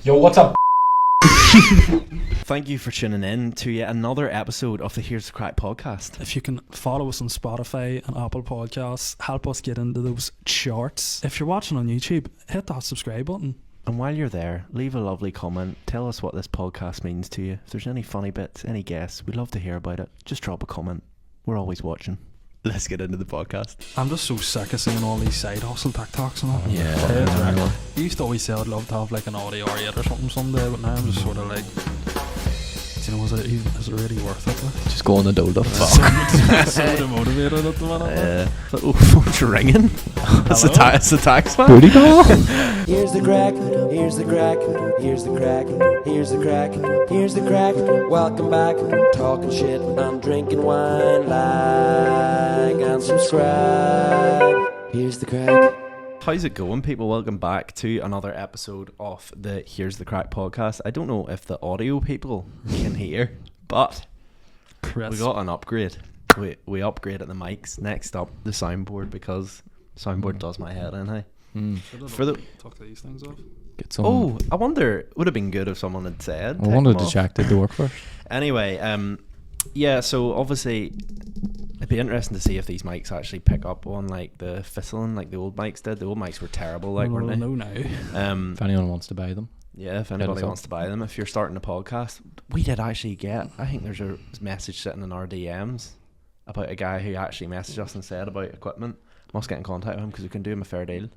Yo, what's up? Thank you for tuning in to yet another episode of the Here's the Crack podcast. If you can follow us on Spotify and Apple Podcasts, help us get into those charts. If you're watching on YouTube, hit that subscribe button. And while you're there, leave a lovely comment. Tell us what this podcast means to you. If there's any funny bits, any guests, we'd love to hear about it. Just drop a comment. We're always watching. Let's get into the podcast. I'm just so sick of seeing all these side hustle TikToks and all. Yeah. I used to always say I'd love to have like an audio or or something someday, but now I'm just sort of like, do you know, is it really worth it? Like? Just go on the dole up. So demotivated at the minute. Oh, phone's ringing. It's the tax man. Booty call. Here's the crack, here's the crack, here's the crack, here's the crack, here's the crack. Welcome back, talking shit and drinking wine, like and subscribe. Here's the crack. How's it going, people? Welcome back to another episode of the Here's the Crack podcast. I don't know if the audio people can hear, but Chris. we got an upgrade. We upgraded the mics. Next up, the soundboard, because soundboard does my head in, hey? For the Tuck these things off. Get some. Oh, I wonder, would have been good if someone had said. I wanted to check the door first. Anyway, yeah, so obviously it'd be interesting to see if these mics actually pick up on like the fizzling like the old mics did. The old mics were terrible, like, weren't they? No, now. If anyone wants to buy them. Yeah, if anybody wants to buy them, if you're starting a podcast, we did actually get, I think there's a message sitting in our DMs about a guy who actually messaged us and said about equipment. Must get in contact with him because we can do him a fair deal.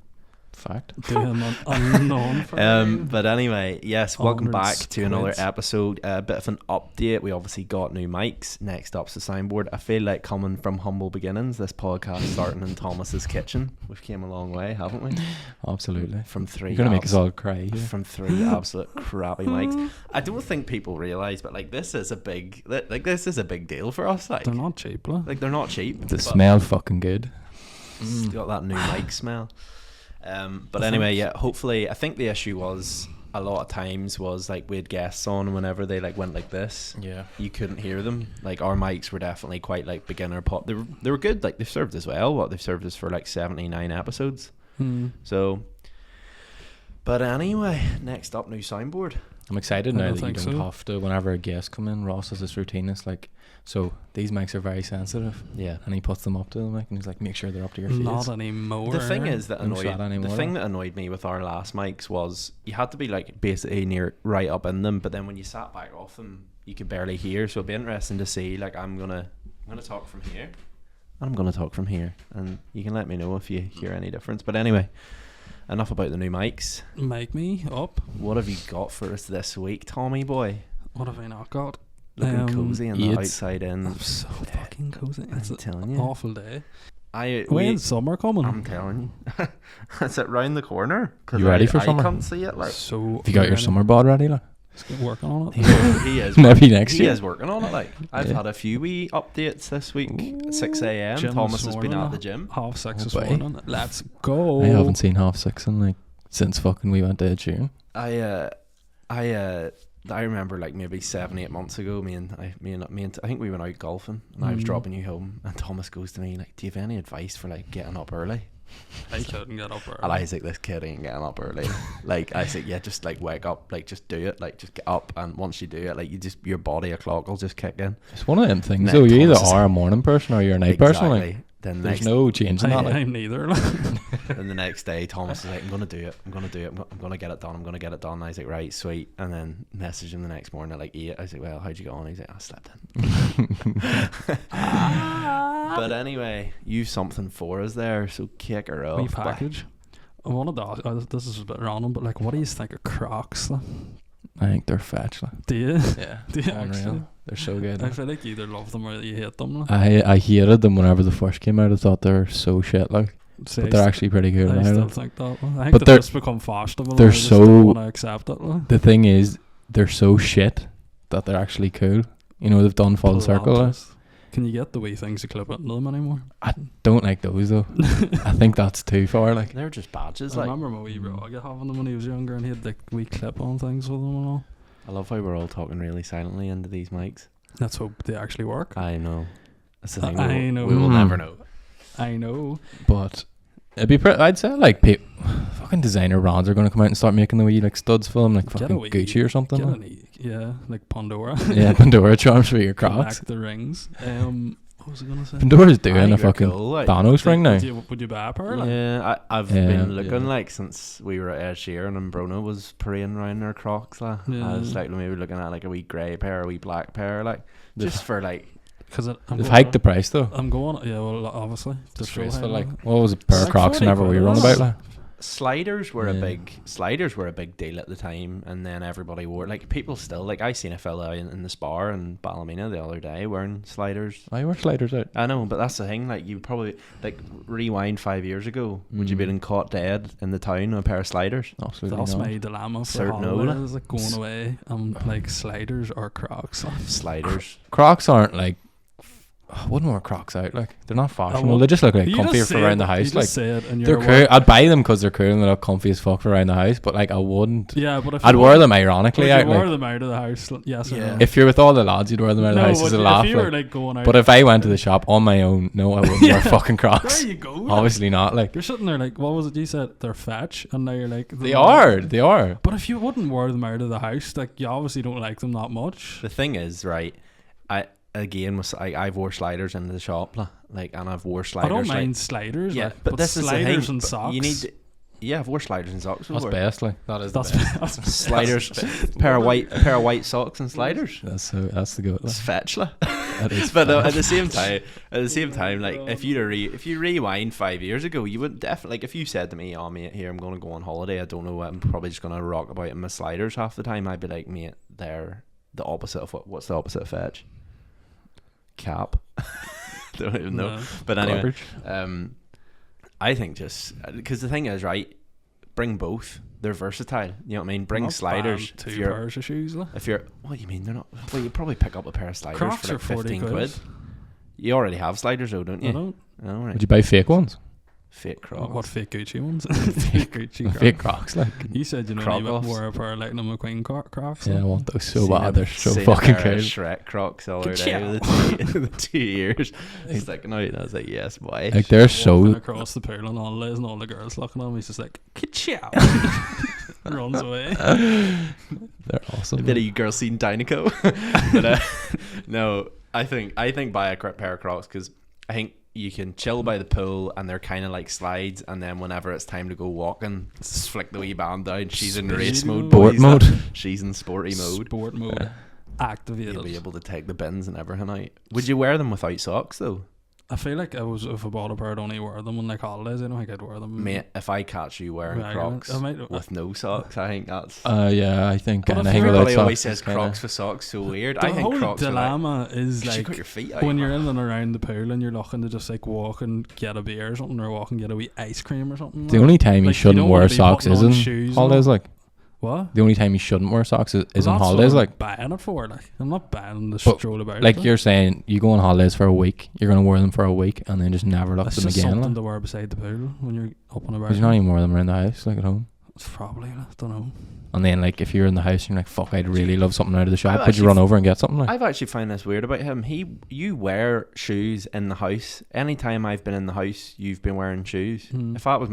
Fact. Doing unknown for But anyway, yes, welcome back Hundreds to another quid. episode. A bit of an update. We obviously got new mics. Next up's the soundboard. I feel like coming from humble beginnings, this podcast starting in Thomas's kitchen. We've came a long way, haven't we? Absolutely. From three. You're gonna make us all cry. Yeah. From three absolute crappy mics. I don't think people realise, but like this is a big deal for us. Like They're not cheap, like. they're not cheap. They but smell fucking good. got that new mic smell. But anyway, yeah, hopefully, I think the issue was a lot of times was like we had guests on whenever they like went like this, Yeah. you couldn't hear them. Like our mics were definitely quite like beginner pop. They were good. Like they've served us well. They've served us for like 79 episodes. So, but anyway, next up, new soundboard. I'm excited I now don't that you think don't so. have to. Whenever a guest come in, Ross has this routine. It's like, so these mics are very sensitive, Yeah. and he puts them up to the mic, and he's like, make sure they're up to your face. Not anymore. The thing is that Don't shut anymore, the thing like. that annoyed me with our last mics was you had to be like basically near right up in them, but then when you sat back off them, you could barely hear. So it'd be interesting to see. Like I'm gonna talk from here, and I'm gonna talk from here, and you can let me know if you hear any difference. But anyway, enough about the new mics. Make me up. What have you got for us this week, Tommy boy? What have I not got? Looking cozy in the Aids. outside in. I'm so fucking cozy. It's I'm an telling you. awful day. I'm When's summer coming? telling you. It's it round the corner. 'Cause You ready for I summer? can't see it. Like So Have you got your summer bod ready? Like? Let's get working on it. he is. Maybe next He year. is working on it. Like I've Yeah. had a few wee updates this week. 6 a.m. Gym Thomas this has been morning, at the gym. 6:30 Oh, this boy. morning. Let's go. I haven't seen 6:30 in like since fucking we went to Ed Sheeran. I remember like maybe 7-8 months ago. I think we went out golfing, and I was dropping you home, and Thomas goes to me like, "Do you have any advice for like getting up early?" I couldn't get up early. And I was like, "This kid ain't getting up early." Like I said, "Yeah, just like wake up, like just do it, like just get up, and once you do it, like your body clock will just kick in." It's one of them things. Nick So you either Thomas is- are a morning person or you're a night person. Like, Then there's next, no change in that. Like. I'm neither. then the next day, Thomas is like, "I'm gonna do it. I'm gonna get it done. I'm gonna get it done." And I was like, "Right, sweet." And then messaged him the next morning at like 8. I was like, "Well, how'd you go on?" He's like, "I slept in." But anyway, you something for us there, so kick her off. Wee package. I wanted to ask, this is a bit random, but like, what do you think of Crocs? Like? I think they're fetch. Like. Do you? Yeah, Do you unreal. actually? They're so good. I Like. feel like you either love them or you hate them. Like. I hated them whenever they first came out. I thought they were so shit. Like, See, but they're actually pretty good I now. still Like. think that. Like. I think But they've they're- just become fashionable. they're and I just so- don't want to accept it. Like. The thing is, they're so shit that they're actually cool. You know, they've done full circle. Like. Planters. Can you get the wee things to clip into them anymore? I don't like those though. I think that's too far. Like, They're just badges. I Like remember my wee bro having them when he was younger, and he had like wee clip-on things with them and all. I love how we're all talking really silently into these mics. Let's hope they actually work. I know. That's the thing. I know. We will never know. I know. but It'd be I'd say like fucking designer brands are going to come out and start making the wee like studs for them, like Get fucking a wee- Gucci or something. Yeah, like Pandora. Yeah, Pandora charms for your Crocs. Collect the rings. What was I gonna say? Pandora's doing I a think they're fucking cool, like, Thanos ring now. Would you buy a pair? Like? Yeah, I've Yeah, been looking yeah. like since we were at Ed Sheeran and Bruno was parading around their Crocs. Like. Yeah. I was like maybe looking at like a wee grey pair, a wee black pair, like just for like. Because They've hiked the price though. I'm going. Yeah, well, obviously. Disgraceful. High Like, now. what was a pair of Like Crocs 40 whenever we quid, were on isn't about? it? Like, Sliders were Yeah. a big deal at the time, and then everybody wore like people still like I seen a fella in the Spar in Ballymena the other day wearing sliders. I wear sliders out. I know, but that's the thing. Like you probably like rewind 5 years ago. Would you be been caught dead in the town with a pair of sliders? Absolutely That's not. my dilemma for Certain holidays, like going away. Like sliders or Crocs. Sliders. Crocs aren't like. I wouldn't wear Crocs out. Like, they're not fashionable. well, They just look like You comfier just for say around the it- house. you Like, just say it and they're you're cool. I'd buy them because they're cool and they look comfy as fuck for around the house. But like, I wouldn't. Yeah, but if I'd you wear were- them would ironically you out. wear Like, them out of the house? Yes or Yeah. no? if you're with all the lads, you'd wear them out of the no, house as would a you- laugh. if you were Like. like going out. But if I went to the shop on my own, no, I wouldn't wear Yeah. fucking Crocs. There you go. like, Obviously not. Like, You're sitting there like, what was it you said? They're fetch, and now you're like, they are. They are. But if you wouldn't wear them out of the house, like you obviously don't like them that much. The thing is, right? I've wore sliders into the shop, like, and I've wore sliders. I don't like, mind sliders. Yeah, like, but this is the thing. sliders and but socks. You need. Yeah, I've wore sliders and socks That's before. best. Like, that is the That's best. that's Sliders, pair of white socks and sliders. That's the good. It's fetch, like. That is But fetch. at the same time, like if you rewind 5 years ago, you would definitely like if you said to me, "Oh mate, here I'm going to go on holiday. I don't know. I'm probably just going to rock about in my sliders half the time." I'd be like, "Mate, they're the opposite of what's the opposite of fetch? Cap." Don't even know. No. But anyway, Garbage. I think just because the thing is, right, bring both. They're versatile. You know what I mean? Bring Not sliders. bad, If two you're, pairs of shoes. Like. if you're, what do you mean they're not? Well, you probably pick up a pair of sliders Crocs for are like 40 15 quid. quid. You already have sliders though, don't you? I don't. Oh, right. Would you buy fake ones? Fake Crocs. What fake Gucci ones? Fake Gucci Crocs. Fake Crocs, like. You said you know Croc you offs. wore a pair of Lightning McQueen Crocs. Yeah, I like. want those so Seen bad. a- They're so seen a fucking pair of cool. Shrek Crocs the other Get day out. with the 2 years. It's like no, and I was like, yes, boy. Like, they're Walking so. across the pool on holidays and all the girls looking at him. He's just like, ka-chow. Runs away. They're awesome. A bit of you girls seen Dynaco. But no, I think buy a pair of Crocs because I think you can chill by the pool and they're kind of like slides, and then whenever it's time to go walking, just flick the wee band down. She's in race Speed mode. mode. Sport boys, mode. She's in sporty mode. Sport mode. Activated. You'll be able to take the bins and everything out. Would you wear them without socks though? I feel like if I bought a pair, I'd only wear them on like holidays. I don't think I'd wear them. Mate, if I catch you wearing Right, Crocs I might- with no socks, I think that's. Yeah, I think. But And if I think you're- without Everybody always socks says is kinda- Crocs with socks so weird. The I think whole Crocs are like, dilemma is 'cause you like got your feet out. when you're in and around the pool and you're looking to just like walk and get a beer or something, or walk and get a wee ice cream or something. The like. only time you Like, you shouldn't don't wear wanna be socks putting is on in shoes and holidays. all. Like, What? the only time you shouldn't wear socks is on That's holidays. what Like, I'm buying it for. Like, I'm not buying the But, stroll about. like you're saying, you go on holidays for a week, you're gonna wear them for a week, and then just never look at It's them just again. something Like, to wear beside the pool when you're up and about. Mm-hmm. you're not even wear them around the house, like at home. It's probably, I don't know. And then, like, if you're in the house, and you're like, "Fuck, I'd really love something out of the shop." I've Would you actually run over and get something? Like, I've actually found this weird about him. You wear shoes in the house. Anytime I've been in the house, you've been wearing shoes. Mm. If I was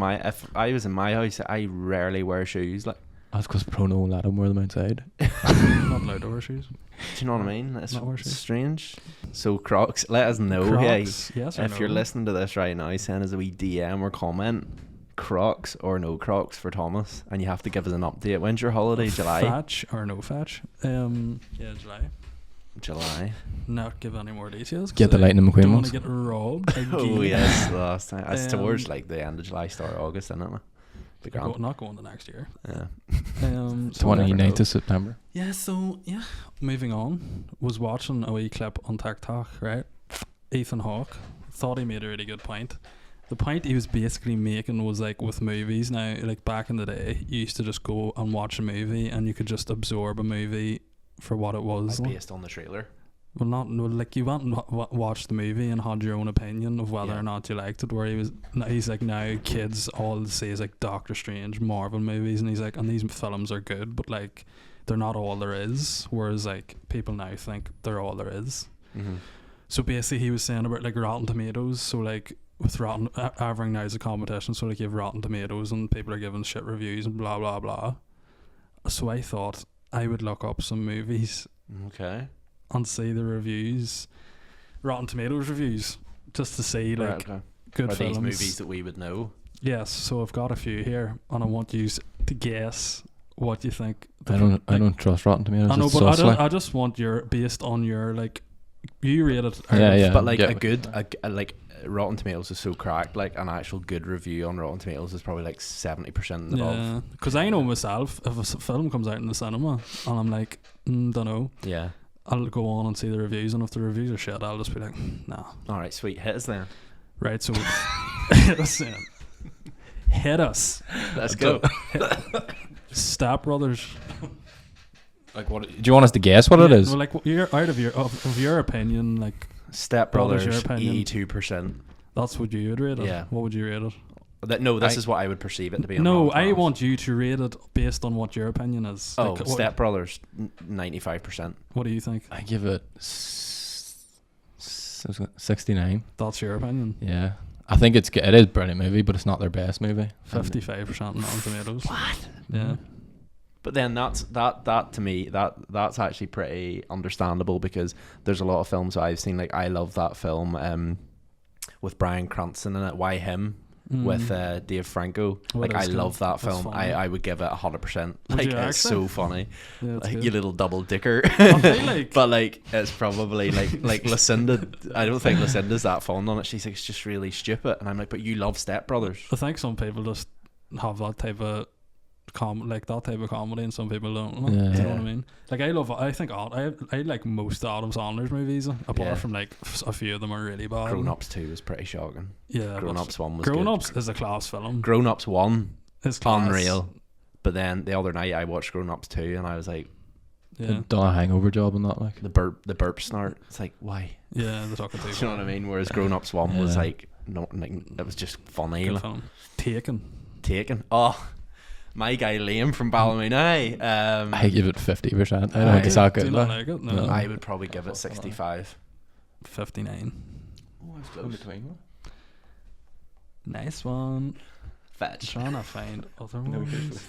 in my house, I rarely wear shoes. Like, that's because Prono won't let him wear them outside. Not allowed to wear shoes. do you know what I mean? That's Not wear shoes. strange. So Crocs, let us know, Crocs, yes or if you're no? listening to this right now, send us a wee DM or comment. Crocs or no Crocs for Thomas, and you have to give us an update. When's your holiday? July. Fetch or no fetch? Yeah, July. July. Not give any more details. 'cause Get the I Lightning McQueen don't want ones. to get robbed again. Oh yes, last time. It's towards Um, like the end of July, start of August, isn't it? Be grand. Not going to next year. Yeah. So 29th of September. Yeah, so yeah, moving on. Was watching a wee clip on TikTok, right? Ethan Hawke thought he made a really good point. The point he was basically making was like with movies now, like back in the day, you used to just go and watch a movie and you could just absorb a movie for what it was. Like based on the trailer. Well, like you went and watched the movie and had your own opinion of whether Yeah. or not you liked it. Where he's like, now kids all say is like Doctor Strange, Marvel movies, and he's like, and these films are good, but like they're not all there is. Whereas like people now think they're all there is. Mm-hmm. So basically, he was saying about like Rotten Tomatoes. So like with Rotten, everything now is a competition, so like you have Rotten Tomatoes and people are giving shit reviews and blah blah blah. So I thought I would look up some movies Okay. and see the reviews, Rotten Tomatoes reviews, just to see like Right, okay. good Are films. these movies that we would know? Yes, so I've got a few here, and I want you to guess what you think. I don't trust Rotten Tomatoes. I know, It's but sus, like. I just want your based on your like you rate it. Yeah. But like Yeah. a good, like Rotten Tomatoes is so cracked. Like an actual good review on Rotten Tomatoes is probably like 70% and above. Yeah, because I know myself, if a film comes out in the cinema and I'm like, don't know, Yeah. I'll go on and see the reviews, and if the reviews are shit, I'll just be like, nah. All right, sweet. Hit us then. Right, so hit us then. Hit us. Let's go. Step Brothers. Like, what? Do you want us to guess what it is? Well, like you're out of your opinion, like Step What was Brothers, your opinion? 82%. that's what you would rate it. Yeah. What would you rate it? This is what I would perceive it to be. on No, Rotten I Tomatoes. want you to rate it based on what your opinion is. Oh, Like, Step Brothers, 95%. what do you think? I give it 69. That's your opinion. Yeah, I think it is a brilliant movie, but it's not their best movie. 55% on Rotten Tomatoes. What? Yeah. But then that to me that's actually pretty understandable, because there's a lot of films that I've seen. Like I love that film with Bryan Cranston in it. Why Him? With Dave Franco. Oh, Like it I is good. love that That's film. funny. I would give it 100%. Would Like you it's actually? so funny. Yeah, it's Like good. you little double dicker. I feel like But like it's probably like Lucinda. I don't think Lucinda's that fond on it. She's like, it's just really stupid, and I'm like, but you love Step Brothers. I think some people just have that type of that type of comedy, and some people don't. Like, Yeah. Do you know Yeah. what I mean? Like I like most Adam Sandler's movies, apart Yeah. from like a few of them are really bad. Grown Ups 2 was pretty shocking. Yeah. Grown Ups 1 was Grown good. Ups is a class film. Grown Ups 1 It's class. unreal. But then the other night I watched Grown Ups 2 and I was like, Yeah. Done a hangover job on that, like. the burp snort. It's like, why? Yeah, they're talking Do to you know what I mean? Whereas Grown Ups 1 was Yeah. like, no, like it was just funny. Good Like, film. Taken. Taken. Oh, my guy Liam from Ballymena. I give it 50%. I don't Aye. think it's that Do good. you not Like. like it? No. No. I would probably give it 65. 59. Oh, I was close. Nice one. Fetch. Trying to find other ones.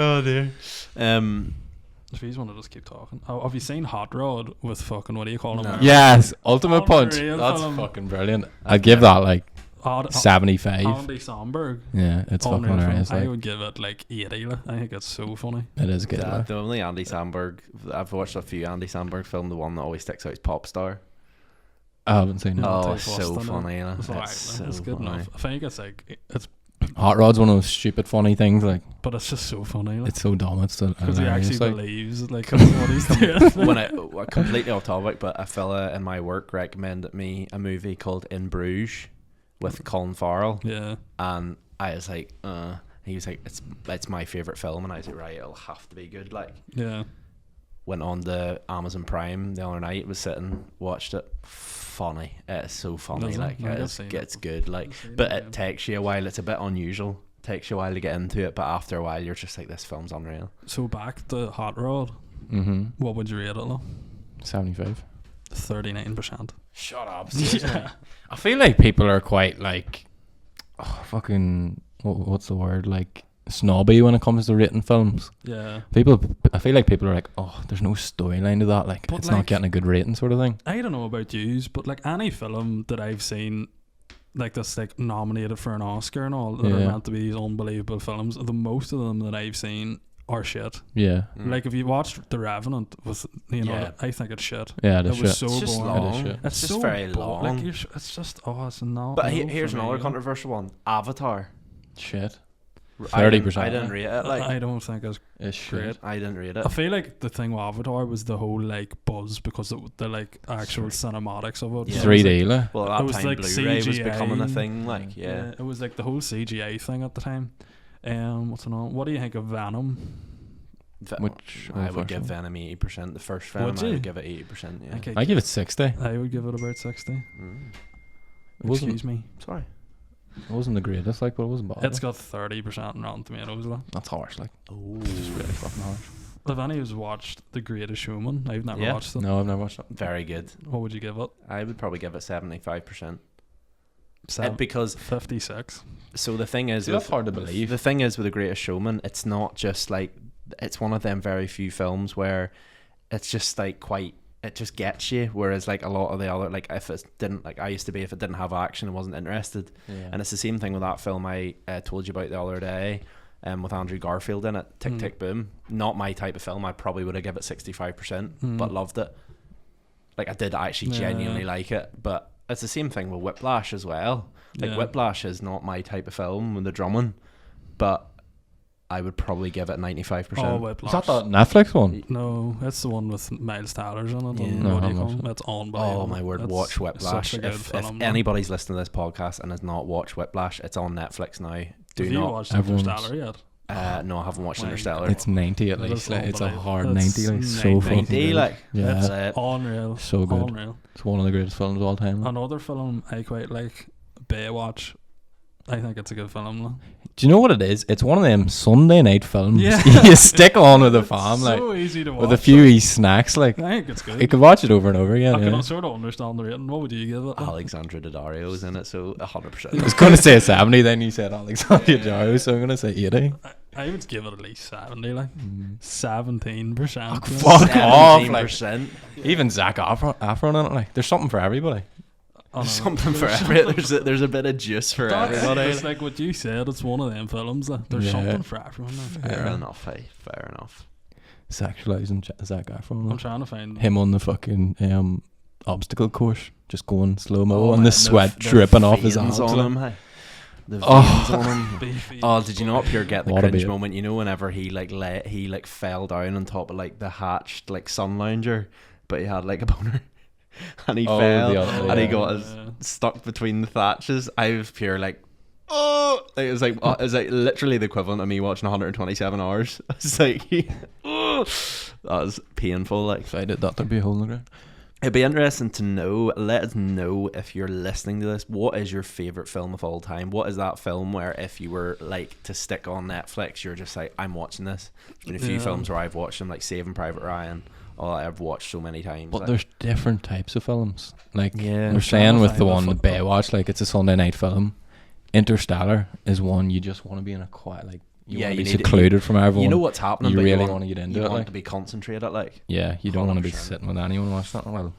Oh dear. If you just want to just keep talking. Oh, have you seen Hot Rod with fucking, what do you call him? No. Yes, Ultimate Punch. Unreal That's film. fucking brilliant. I'd give that like Odd, 75. Andy Samberg. Yeah, it's fucking Unreal film. hilarious. I Like, would give it like 80. Like. I think it's so funny. it is good. Yeah, Like. the only Andy Samberg I've watched a few Andy Samberg film. The one that always sticks out is Pop Star. I haven't seen it. No. Oh, Take it's Lost so in it. funny. You know? It's alright. It's so It's good funny. enough. I think it's like it's, Hot Rod's one of those stupid funny things. Like, but it's just so funny. Like, it's so dumb. It's so because he hilarious. actually Like, believes like what he's doing. When I completely off topic, but a fella in my work recommended me a movie called In Bruges with Colin Farrell, Yeah. and I was like, he was like, it's my favorite film, and I was like, right, it'll have to be good. Like, Yeah. went on the Amazon Prime the other night, was sitting, watched it. Funny, it's so funny. Does it? Like, No, I've it's seen gets it. good. Like, I've seen but it, it yeah. takes you a while. It's a bit unusual. Takes you a while to get into it, but after a while, you're just like, this film's unreal. So back to Hot Rod. What would you rate it? Though? 75. 39%. Shut up. Yeah. I feel like people are quite like, fucking, what's the word? Like, snobby when it comes to rating films. Yeah. I feel like people are like, oh, there's no storyline to that. Like, But it's like- not getting a good rating, sort of thing. I don't know about yous, but like any film that I've seen, like that's like nominated for an Oscar and all, that are Yeah. meant to be these unbelievable films, the most of them that I've seen are shit. Yeah. Like if you watched The Revenant, with Yeah. I think it's shit. Yeah, It that's was shit. so It's just boring. It is long. shit. It's just very long. Like it's just it's not. But no here's for another me. controversial one: Avatar. Shit. I didn't- 30%. I didn't rate it. Like, I don't think it's It's great. shit. I didn't rate it. I feel like the thing with Avatar was the whole like buzz because of the like actual cinematics of it. Yeah. It was, 3D, like. Well, at it that was time, like Blu-ray was CGI. becoming a thing. Like, yeah. It was like the whole CGI thing at the time. What's another? What do you think of Venom? Which I first would give one? Venom 80%. The first Venom, Would I you? would give it 80%. Yeah. Okay, I give it 60. I would give it about 60. Mm. It wasn't, Excuse me. Sorry. it wasn't the greatest, like, but it wasn't bad. It's got 30% on Rotten Tomatoes. Though. That's harsh, like. Oh. It's really fucking harsh. Have any of you watched The Greatest Showman? I've never watched it. No, I've never watched it. Very good. What would you give it? I would probably give it 75%. Seven, Because 56. so the thing is, See, that's hard to believe. The thing is with The Greatest Showman, it's not just like, it's one of them very few films where it's just like quite, it just gets you, whereas like a lot of the other, like if it didn't, like I used to be, if it didn't have action I wasn't interested. Yeah. And it's the same thing with that film I told you about the other day, with Andrew Garfield in it, Tick Tick Boom. Not my type of film. I probably would have given it 65%, but loved it. Like I did actually genuinely like it. But it's the same thing with Whiplash as well. Like Whiplash is not my type of film with the drumming, but I would probably give it 95%. Oh, Is Whiplash. that the Netflix one? No, that's the one with Miles Teller's on it. Yeah. And No, what do I you haven't call Oh it? That's unbelievable. my word, That's watch Whiplash. such a good If film. anybody's listening to this podcast and has not watched Whiplash, it's on Netflix now. Do Have you not. watched everyone's- Interstellar yet? No, I haven't watched My Interstellar. It's 90 at That least. is Like, it's a unbelievable. hard That's 90. Like, so 90, fucking 90, good. like Yeah. that's it. Unreal. So good. Unreal. It's one of the greatest films of all time. Another film I quite like, Baywatch. I think it's a good film. Though. Do you know what it is? It's one of them Sunday night films. Yeah. You stick on with the fam, like So easy to watch. with a few wee snacks. Like I think it's good. you could watch it over and over again. I can Yeah. sort of understand the rating. What would you give it? Alexandra Daddario's in it, so 100%. I was going to say 70, then you said Alexander Jarrow, so I'm going to say 80. I would give it at least 70, like 17%. Fuck off! Like, 17%. even Zac Efron in it. Like, there's something for everybody. I don't know. Something for everybody. There's a bit of juice for everybody. It's like what you said. It's one of them films. There's Yeah. something for everyone. Like. Fair enough, hey. Fair enough. Sexualizing Zac Efron. I'm trying to find Him on the fucking obstacle course, just going slow mo, Oh, and man, the sweat dripping off his veins arms. on like. him, hey. The veins Oh. on him. beefy. Oh, did you not pure get the What a cringe bit. moment? You know, whenever he like fell down on top of like the hatched like sun lounger, but he had like a boner, and he Oh, fell, the other- and he yeah. got his stuck between the thatches. I was pure like, oh, it was like literally the equivalent of me watching 127 hours. It's like, oh, that was painful. Like, If I did that, there'd be a hole in the ground. it'd be interesting to know. Let us know if you're listening to this. What is your favorite film of all time? What is that film where if you were like to stick on Netflix, you're just like, I'm watching this. There's been a few Yeah. films where I've watched them, like Saving Private Ryan. Oh, I've watched so many times. But like, there's different types of films. Like Yeah. we're I'm saying to with the find one, the the Baywatch, like it's a Sunday night film. Interstellar is one you just want to be in a quiet, like you Yeah, want to you be need to- secluded from everyone. you know what's happening. you but really want want to get into you it. want Like, to be concentrated. Like, yeah, you don't want to be 100%. sitting with anyone watching it. Well,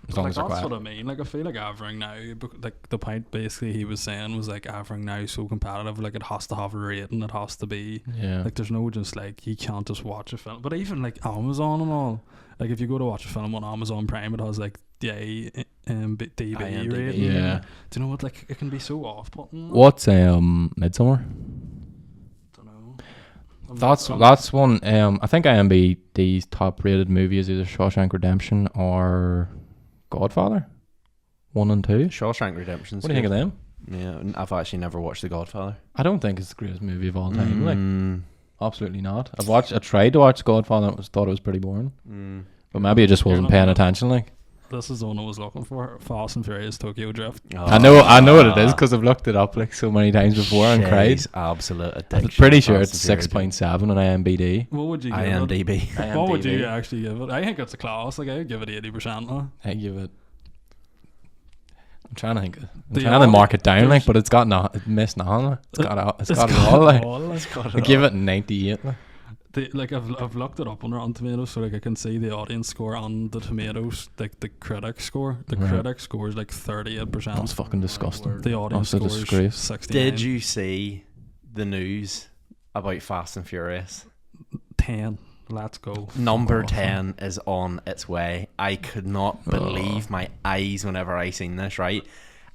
as long Like as they're that's quiet. what I mean. Like I feel like Avering now, like the point basically he was saying was like Avering now is so competitive. Like it has to have a rating. It has to be Yeah. like there's no just like you can't just watch a film. But even like Amazon and all, like if you go to watch a film on Amazon Prime, it has like DB IMDb. rating. Yeah. Do you know what? Like it can be so off-putting. What's Midsummer? Don't know. That's one. I think IMDb's top rated movie is either Shawshank Redemption or Godfather, 1 and 2. Shawshank Redemption. What do you think of them? Yeah, I've actually never watched The Godfather. I don't think it's the greatest movie of all time. Like, Mm, absolutely not. I tried to watch Godfather and thought it was pretty boring. mm. But maybe I just wasn't not paying wrong. attention. Like, This is the one I was looking for. Fast and Furious Tokyo Drift. I know what it is because I've looked it up like so many times before and cried. Shay's absolute addiction. I'm pretty to sure Fast it's and Furious. 6.7 on IMDb. What would you give it? IMDb. What would you actually give it? I think it's a class. Like I would give it 80% now. I give it. I'm trying to think. I'm The trying to only- mark it down, like, there's- but it's got it missed nothing. Like. It's got it got all. Like, all, like. I give it 98. Like. Like I've looked it up on Rotten Tomatoes, so like I can see the audience score and the tomatoes, like the critic score. The Right. critic score is like 38%. That's fucking disgusting. The audience That's a score disgrace. is 69. Did you see the news about Fast and Furious? 10? Let's go. Number Awesome. 10 is on its way. I could not believe my eyes whenever I seen this, right?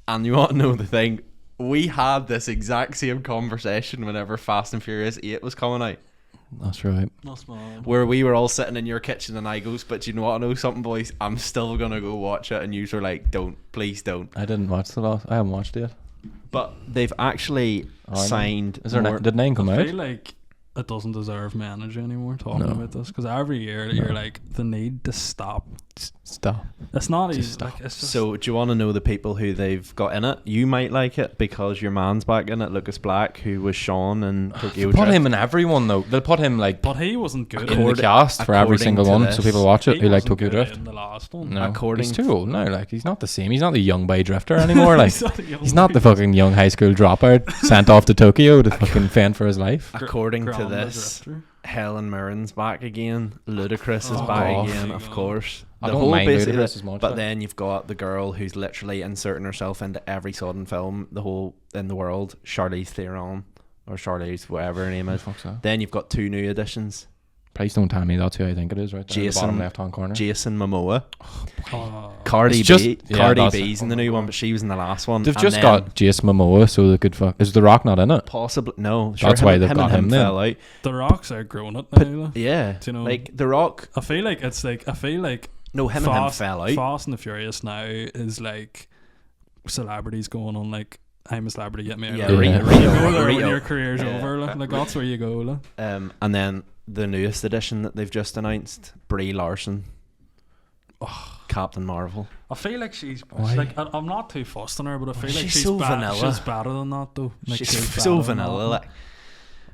And you want to know the thing? We had this exact same conversation whenever Fast and Furious 8 was coming out, That's right. That's mad. where we were all sitting in your kitchen and I goes, but you know what, I know something, boys, I'm still going to go watch it. And you were like, don't, please don't. I didn't watch the last. I haven't watched it yet. But they've actually Oh, I know. signed Is there more- did 9 come I out? feel like it doesn't deserve my energy anymore talking No. about this because every year you're like, they need to stop Stop. It's not Just easy. stop. Like, it's just So do you want to know the people who they've got in it? You might like it because your man's back in it, Lucas Black, who was Sean in Tokyo Put Drift. him in everyone though. They'll put him like but he wasn't good. in the cast for every according single to one, this, so people watch it. He Who like wasn't Tokyo good Drift? in the last one. No, According he's to- too old now. Like he's not the same. He's not the young boy drifter anymore. Like He's he's not the fucking young high school dropout sent off to Tokyo to fucking fend for his life. According to Granda this, Drifter. Helen Mirren's back again. Ludacris is Oh, back God. again, There of you go. course. I The don't whole mind basically- Ludacris as much. But like. then you've got the girl who's literally inserting herself into every sudden film in the world, Charlize Theron, or Charlize, whatever her name Who the is. fuck's that? Then you've got two new additions. Please don't tell me that's who I think it is. Right there in the bottom Jason- left hand corner. Jason Momoa. Oh. Cardi It's just- B. yeah, Cardi that's B's it. in the Oh my new one, God. but she was in the last one. They've And just then got Jason Momoa, so they could fuck. Is The Rock not in it? possibly no. That's him, why they've him got and him then. fell out. The Rock's outgrown it now. like. Yeah, Do you know? like The Rock. I feel like it's like No, him and him fell out. Fast and the Furious now is like celebrities going on like I'm a celebrity, get me out. Yeah, of here. Rio- You Rio- go there when Rio. your career's Yeah. over. Like that's where you go. Like. And then the newest edition that they've just announced, Brie Larson, Captain Marvel. I feel like she's Why? like I'm not too fussed on her, but I feel like She's she's so vanilla. She's better than that though. Like, She's better so than vanilla. that. Like,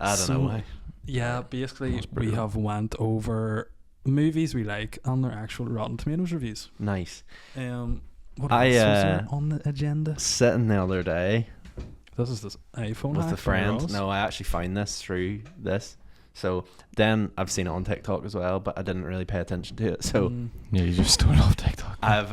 I don't So- know why. Yeah, basically That's we brilliant. have went over movies we like and their actual Rotten Tomatoes reviews. Nice. What I, else was there on the agenda? Sitting the other day This is this iPhone with hack a from friend. Ross. No, I actually found this through this. So then I've seen it on TikTok as well, but I didn't really pay attention to it. So Mm. Yeah, you just stole it off TikTok. I have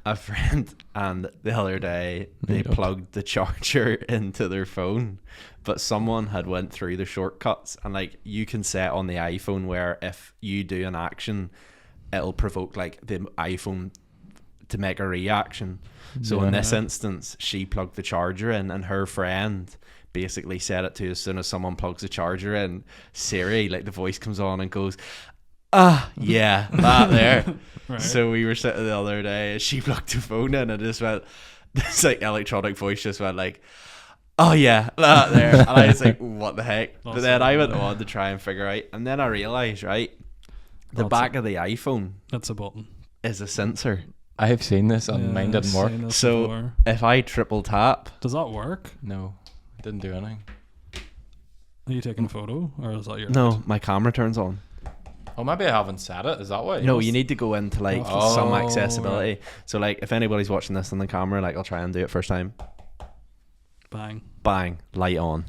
a friend, and the other day they Made up. plugged the charger into their phone, but someone had went through the shortcuts, and like you can set on the iPhone where if you do an action, it'll provoke like the iPhone to make a reaction. So in Yeah. this instance, she plugged the charger in, and her friend basically set it to as soon as someone plugs the charger in, Siri, like the voice comes on and goes, "Ah, yeah, that there." Right. So we were sitting the other day, and she plugged her phone in, and it just went, this like electronic voice just went like, "Oh yeah, that there." And I was like, "What the heck?" But That's then I went funny. on to try and figure out, and then I realised, right, the That's back of the iPhone That's a button. is a sensor. I have seen this and Yeah, mine didn't I've work. seen this So- before. If I triple tap, Does that work? No, it didn't do anything. Are you taking a photo or is that your no, my camera turns on. Oh, maybe I haven't set it. Is that why? No, you need to go into like Oh, some right. accessibility. So like, if anybody's watching this on the camera, like I'll try and do it first time. bang? Bang, light on.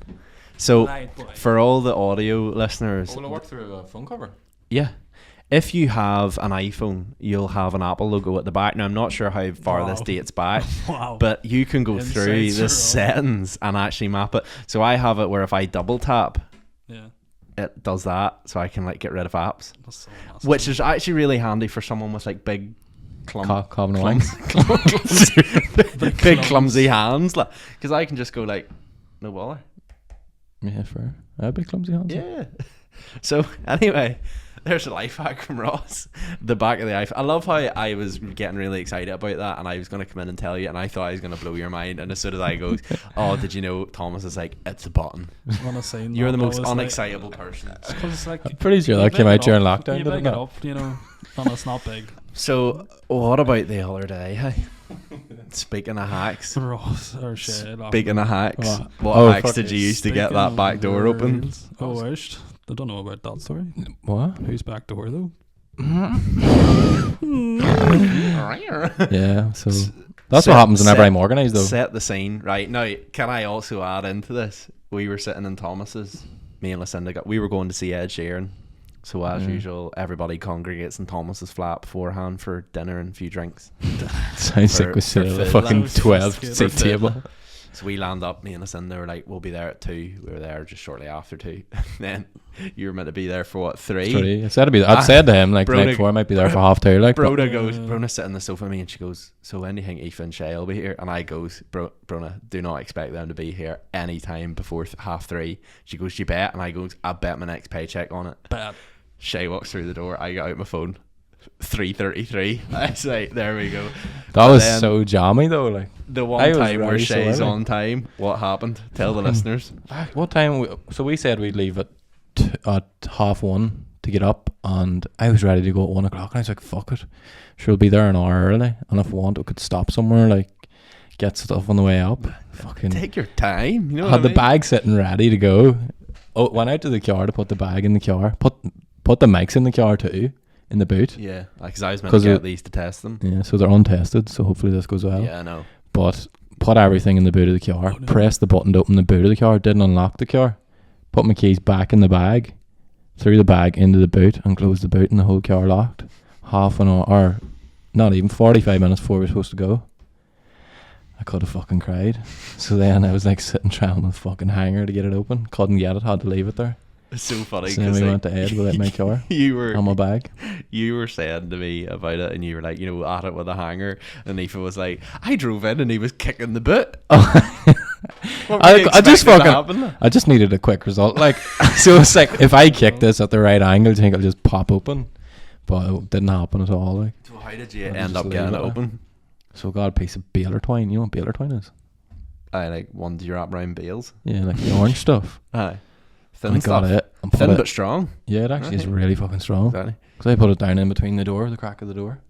So for all the audio listeners, Oh, will it work through a phone cover? yeah. If you have an iPhone, you'll have an Apple logo at the back. Now, I'm not sure how far this Wow. dates back, Wow. but you can go through Insights the are settings and actually map it. So I have it where if I double tap, yeah, it does that, so I can like get rid of apps, that's so nasty. which is actually really handy for someone with like big Cobbing big clumsy hands, like, because I can just go like, no bother. Yeah, fair. A bit clumsy hands. Yeah. So anyway, there's a life hack from Ross. The back of the iPhone. I love how I was getting really excited about that, and I was going to come in and tell you, and I thought I was going to blow your mind. And as soon as I goes, "Oh, did you know?" Thomas is like, "It's a button." When I seen You're that, the I most was like- unexcitable person. Because it's like I'm pretty sure you that came big out it during up, lockdown, You didn't big it it? up, you know, and it's not big. So what about the other day? Hey, speaking of hacks. Ross or shit. Speaking of hacks, What? what Oh, hacks fuck did it. you use to get Speaking that of back door open? girls- Oh, wished. I don't know about that story. What? Who's back door though? Yeah, so that's what happens whenever I'm organised, though. Set the scene right now. Can I also add into this? We were sitting in Thomas's. Me and Lucinda we were going to see Ed Sheeran. So as usual, everybody congregates in Thomas's flat beforehand for dinner and a few drinks. Sounds for- like we sit for at a food. fucking That was 12 sophisticated. seat table. So we land up, me and Lucinda were like, we'll be there at 2. We were there just shortly after 2. Then you were meant to be there for what, 3? Sorry, I'd said to him like the Brona- night before I might be there for half 2. Like, but Brona goes, Brona sit on the sofa with me and she goes, "So when do you think Aoife and Shay will be here?" And I goes, Brona, do not expect them to be here any time before half 3. She goes, "You bet?" And I goes, "I bet my next paycheck on it." Bad. Shay walks through the door. I got out my phone. 3:33. I say, there we go. that was then- so jammy though. Like, The I one was time where ready so Shay's early. on time. What happened? Tell the listeners. what time? So we said we'd leave at 1:30 to get up, and I was ready to go at 1 o'clock, and I was like, fuck it, she'll be there an hour early, and if I want, I could stop somewhere, like get stuff on the way up. Fucking Take your time. You know had what I the mean? bag sitting ready to go. Oh, went out to the car to put the bag in the car. Put the mics in the car too, in the boot. Yeah, because I was meant 'Cause to it- get these to test them. Yeah, so they're untested. So hopefully this goes well. Yeah, I know. But put everything in the boot of the car. Oh, no. Pressed the button to open the boot of the car. Didn't unlock the car. Put my keys back in the bag. Threw the bag into the boot and closed the boot, and the whole car locked. Half an hour, or not even 45 minutes before we were supposed to go. I could have fucking cried. So then I was like sitting trying with a fucking hanger to get it open. Couldn't get it. Had to leave it there. It's so funny So then because we went to Ed without my car you were on my bag. you were saying to me about it, and you were like, you know, at it with a hanger, and Aoife was like, I drove in and he was kicking the boot. What were you I just expecting to fucking happen? I just needed a quick result. Like, so it's like if I kick this at the right angle, I think it'll just pop open. But it didn't happen at all. Like, So how did you I'll end just up leave getting it it there. open? so I got a piece of baler twine. You know what baler twine is? I like one to wrap around bales. Yeah, like the orange stuff. Aye, And thin I got stuff. it and put Thin it. but strong. Yeah, it actually is Right. really fucking strong. Exactly. So I put it down in between the door, the crack of the door,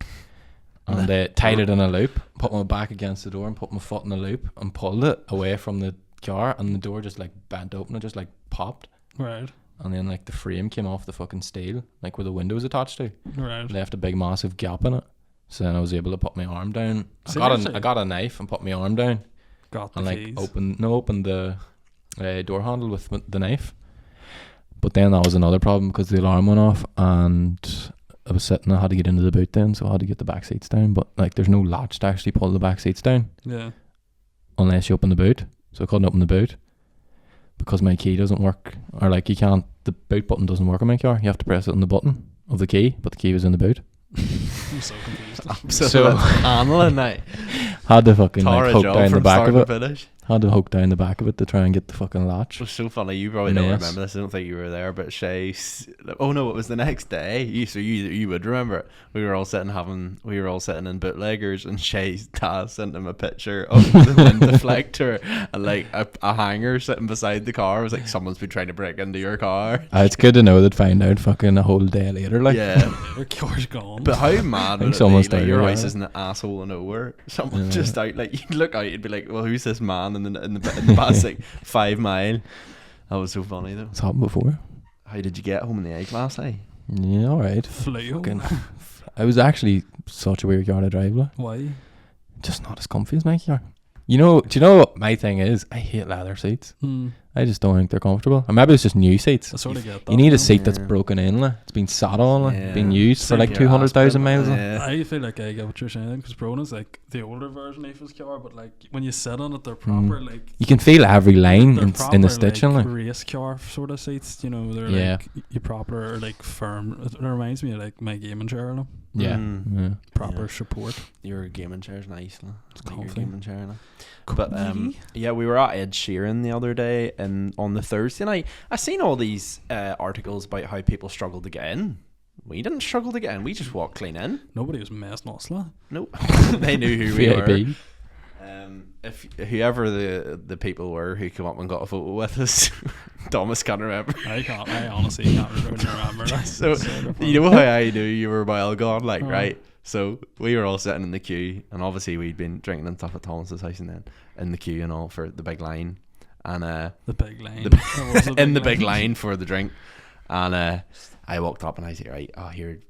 and tied it in a loop. Put my back against the door and put my foot in the loop and pulled it away from the car, and the door just like bent open. It just like popped, Right. and then like the frame came off the fucking steel, like where the window was attached to. Right. Left a big massive gap in it. So then I was able to put my arm down. Seriously? I got a knife and put my arm down Got the and like keys. opened the door handle with the knife. But then that was another problem because the alarm went off and I was sitting. I had to get into the boot then, so I had to get the back seats down. But like, there's no latch to actually pull the back seats down Yeah. unless you open the boot. So I couldn't open the boot because my key doesn't work, or like you can't. The boot button doesn't work on my car. You have to press it on the button of the key, but the key was in the boot. I'm so confused. So handling that. Had to fucking Tore like a hook job down the from back of start to it. finish. Had to hook down the back of it to try and get the fucking latch. It was so funny. You probably don't Mess. remember this. I don't think you were there, but Shay. Oh no, it was the next day. You would remember it. We were all sitting in bootleggers, and Shay's dad sent him a picture of the wind deflector and like a hanger sitting beside the car. It was like someone's been trying to break into your car. It's good to know that find out fucking a whole day later. Like, Yeah. Your car's gone. But how mad think would it someone's be? Like, your there, house yeah. is an asshole of nowhere. Someone Yeah. just out, like, you'd look out, you'd be like, well, who's this man in the past like 5 mile? That was so funny though. it's happened before. How did you get home in the egg last night? Yeah, alright. Flew. Fucking, I was actually such a weird car to drive. Like, Why? just not as comfy as my car. You know, do you know what my thing is? I hate leather seats. I just don't think they're comfortable. Or maybe it's just new seats. I sort of get that. You need though. a seat that's Yeah. broken in, like. It's been sat on, like, Yeah. been used for Sink like your 200,000 ass miles. in. Like. Yeah. I feel like I get what you're saying because Brona's like the older version of his car, but like when you sit on it, they're proper like You can feel every line they're in proper, the stitching. like Like. race car sort of seats. You know, they're Yeah. like you proper like firm. It reminds me of like my gaming chair. You know? Yeah. Mm. Yeah. Proper Yeah. support. Your gaming chair's nice, like. It's I like your comfy. gaming chair, like. But yeah, we were at Ed Sheeran the other day, and on the Thursday night, I seen all these articles about how people struggle to get in. We didn't struggle to get in. We just walked clean in. Nobody was messing us, like. Nope. They knew who we were. VIP. If whoever the people were who came up and got a photo with us, Thomas can't remember. I honestly can't remember. That. So Sort of you know how I knew you were a while gone, like, Oh. right? So we were all sitting in the queue, and obviously we'd been drinking and stuff at Thomas's house, and then in the queue and all for the big line, and the big line. the- That was a in the big line for the drink, and I walked up and I said, right, here,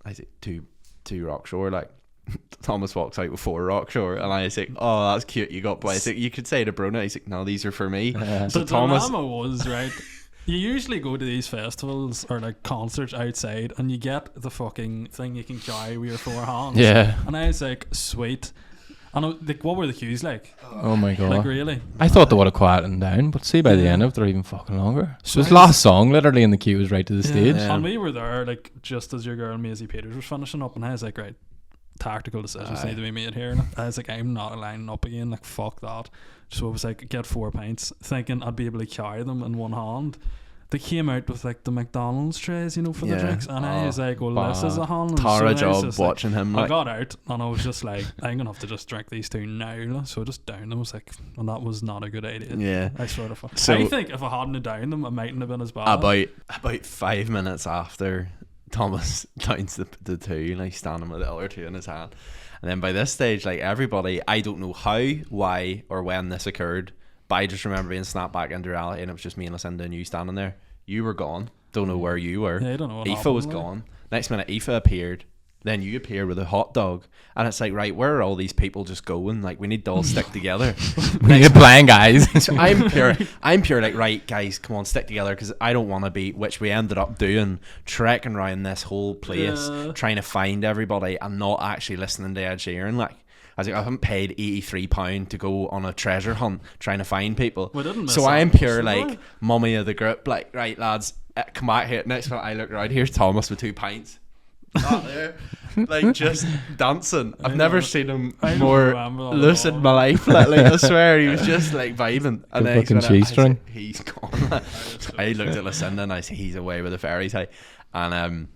I said two Rockshore, like. Thomas walks out with 4 Rockshore, and I say, oh, that's cute, you got, but I said, you could say to Bruna, he's like, no, these are for me. So The Thomas, dilemma was, right, you usually go to these festivals or like concerts outside and you get the fucking thing you can carry with your 4 hands. Yeah. And I was like, sweet. And like, what were the queues like? Oh my god. Like, really? I thought they would have quietened down, but see, by the Yeah. end of it, they're even fucking longer. So his Right. last song, literally, in the queue was right to the stage. Yeah. And we were there, like, just as your girl Maisie Peters was finishing up, and I was like, right, tactical decisions Aye. need to be made here. And I was like, I'm not lining up again, like, fuck that. So I was like, get 4 pints, thinking I'd be able to carry them in one hand. they came out with like the McDonald's trays, you know, for the Yeah. drinks, and I was like, well, this is a hand. Tara so I was job just like, watching him. I Like, got out and I was just like, I'm gonna have to just drink these two now. Like, so I just downed them. I was like, and that was not a good idea. yeah. I sort of. So- I think if I hadn't have downed them, I mightn't have been as bad. About 5 minutes after Thomas downs the two, like standing with the other two in his hand, and then by this stage, like everybody, I don't know how, why, or when this occurred, but I just remember being snapped back into reality, and it was just me and Lucinda and you standing there. You were gone. Don't know where you were. Yeah, I don't know what Aoife happened, was like. gone. Next minute, Aoife appeared. Then you appear with a hot dog, and it's like, right, where are all these people just going? Like, we need to all stick together. We need a plan, guys. So I'm pure like, right, guys, come on, stick together, because I don't want to be, which we ended up doing, trekking around this whole place, trying to find everybody and not actually listening to Ed Sheeran. Like, I was like, I haven't paid £83 to go on a treasure hunt trying to find people. We didn't miss So out, I'm pure did we? like mummy of the group, like, right, lads, come back here. Next one, I look around, here's Thomas with 2 pints. Out there, like, just dancing. I've never seen him I don't more remember all loose of in it. my life. Like, I swear, he was just like vibing. And Good then looking cheese string. he's gone. I looked at Lucinda and I said, he's away with the fairies. And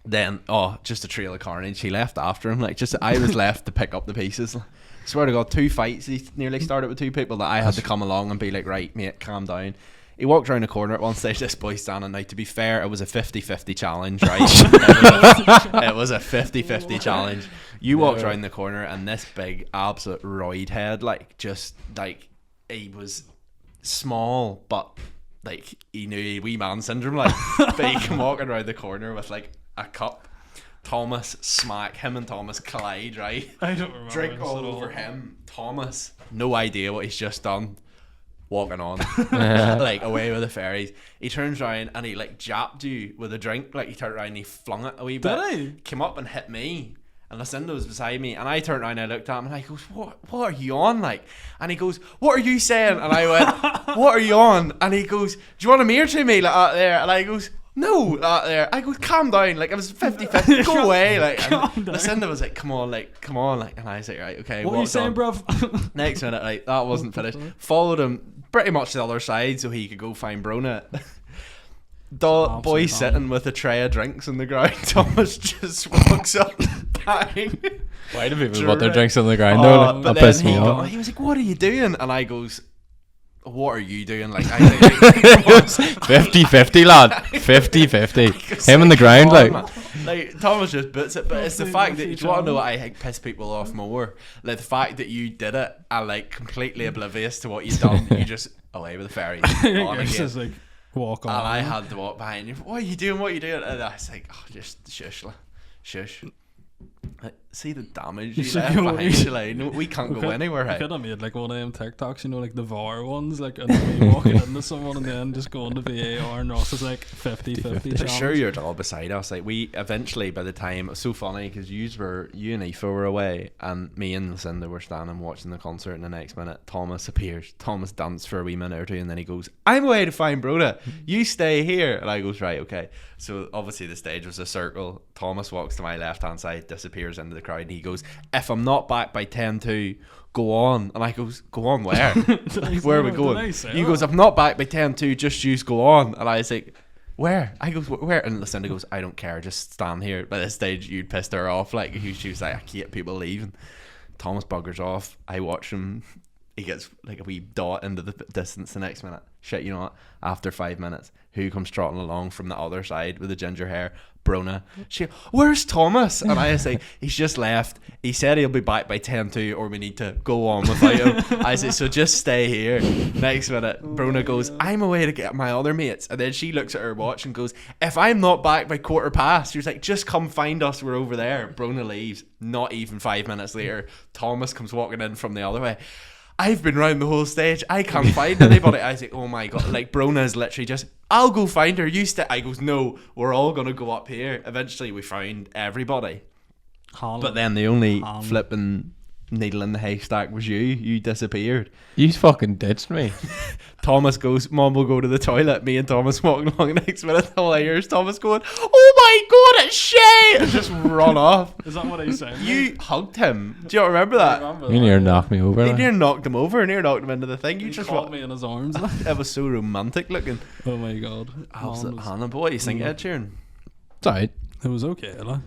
then just a trail of carnage. He left after him. Like, just I was left to pick up the pieces. Swear to God, 2 fights. He nearly started with 2 people that I had to come along and be like, right, mate, calm down. He walked around the corner at one stage, this boy standing. Now, to be fair, it was a 50-50 challenge, right? It was a 50-50 challenge. You walked around the corner and this big absolute roid head, like, just like, he was small, but like, he knew he had wee man syndrome, like, but he came walking around the corner with like a cup. Thomas smack, him and Thomas collide, right? I don't remember. Drink this all at over him. Thomas, no idea what he's just done. Walking on, like, away with the fairies. He turns around and he like jabbed you with a drink. Like, he turned around and he flung it a wee bit. Did he? Came up and hit me. And Lucinda was beside me, and I turned around and I looked at him and I goes, what are you on, like? And he goes, what are you saying? And I went, what are you on? And he goes, do you want a mirror to me, like, out there? And I goes, no, out there. I go, calm down, like, it was 50-50, go away, like. And Lucinda was like, come on, like, and I was like, right, okay. What are you saying, bruv? Next minute, like, that wasn't finished. Followed him pretty much the other side so he could go find Brona. The boy sitting with a tray of drinks on the ground. Thomas just walks up, bang. Why do people put their drinks on the ground though? Like, But that piss then me off. he was like, what are you doing? And I goes, what are you doing? Like, I think 50-50, lad. 50-50. Him on the ground, like. Thomas just boots it, but it's the fact that, do you want to know what I think piss people off more? Like, the fact that you did it and, like, completely oblivious to what you'd done. You just away with the fairies. On It's again. just like walk on. And I had to walk behind you. What are you doing? What are you doing? And I was like, oh, just shush, shush. Like, see the damage you left behind you. Like, no, we can't go anywhere. I Hey. could have made like one of them TikToks, you know, like the VAR ones, like, and then me walking into someone and then just going to VAR, and Ross is like 50-50. But sure, you're all beside us. Like, we eventually, by the time, it was so funny because you and Aoife were away, and me and Lucinda were standing watching the concert. And the next minute, Thomas appears. Thomas danced for a wee minute or two, and then he goes, "I'm away to find Broda. You stay here." And I goes, "Right, okay." So obviously the stage was a circle. Thomas walks to my left hand side, disappears into the crowd, and he goes, "If I'm not back by 10-2, go on." And I goes, "Go on where? Like, where are we going?" He goes, "I'm not back by 10-2, just use go on." And I was like, "Where?" I goes, "Where?" And Lucinda goes, "I don't care, just stand here." By this stage, you'd pissed her off. Like, she was like, "I hate people leaving." Thomas buggers off. I watch him. He gets like a wee dot into the distance the next minute. Shit, you know what? After 5 minutes, who comes trotting along from the other side with the ginger hair? Brona. She, "Where's Thomas?" And I say, "He's just left. He said he'll be back by 10-2, or we need to go on without him." I say, "So just stay here." Next minute, Brona goes, "I'm away to get my other mates." And then she looks at her watch and goes, "If I'm not back by 15:15, she was like, just come find us. We're over there." Brona leaves. Not even 5 minutes later, Thomas comes walking in from the other way. "I've been round the whole stage. I can't find anybody." I was like, "Oh my God." Like, Brona is literally just, "I'll go find her. You stay." I goes, "No, we're all going to go up here." Eventually, we found everybody. Holland. But then the only Holland. flipping needle in the haystack was you disappeared. You fucking ditched me. Thomas goes, Mom will go to the toilet. Me and Thomas walking along the next minute. All I hear is Thomas going, oh my god, it's Shay! And just run off. Is that what he said? You hugged him. Do you not remember that? You nearly knocked me over. You like. nearly knocked him over, nearly knocked him into the thing. You He just caught me in his arms. It was so romantic looking. Oh my god. Absolute Hannah boy. You think Ed Sheeran? It's alright. It was okay, like.